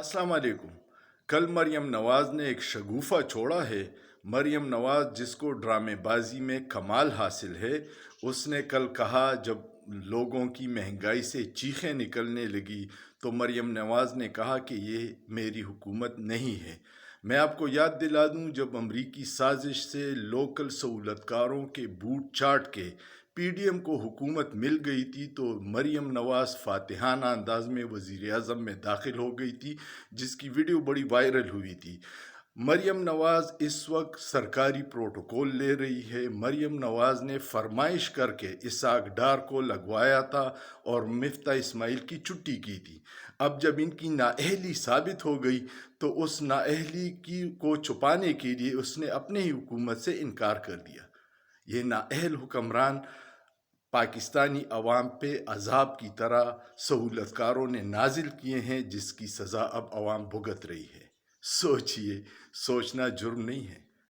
अस्सलाम वालेकुम। कल मरियम नवाज ने एक शगुफा छोड़ा है। मरियम नवाज जिसको ड्रामेबाजी में कमाल हासिल है, उसने कल कहा जब लोगों की महंगाई से चीखें निकलने लगी तो मरियम नवाज ने कहा कि ये मेरी हुकूमत नहीं है। मैं आपको याद दिला दूं, जब अमरीकी साजिश से लोकल सहूलतकारों के बूट चाट के पीडीएम को हुकूमत मिल गई थी तो मरियम नवाज फातिहाना अंदाज में वज़ीर आज़म में दाखिल हो गई थी, जिसकी वीडियो बड़ी वायरल हुई थी। मरियम नवाज इस वक्त सरकारी प्रोटोकॉल ले रही है। मरियम नवाज ने फरमाइश करके इसहाक डार को लगवाया था और मिफ्ता इस्माइल की छुट्टी की थी। अब जब इनकी नाअहली साबित हो गई तो उस नाअहली की को छुपाने के लिए उसने अपने ही हुकूमत से इनकार कर दिया। ये नाअहल हुक्मरान पाकिस्तानी अवाम पे अजाब की तरह सहूलतकारों ने नाजिल किए हैं, जिसकी सज़ा अब अवाम भुगत रही है। सोचिए, सोचना जुर्म नहीं है।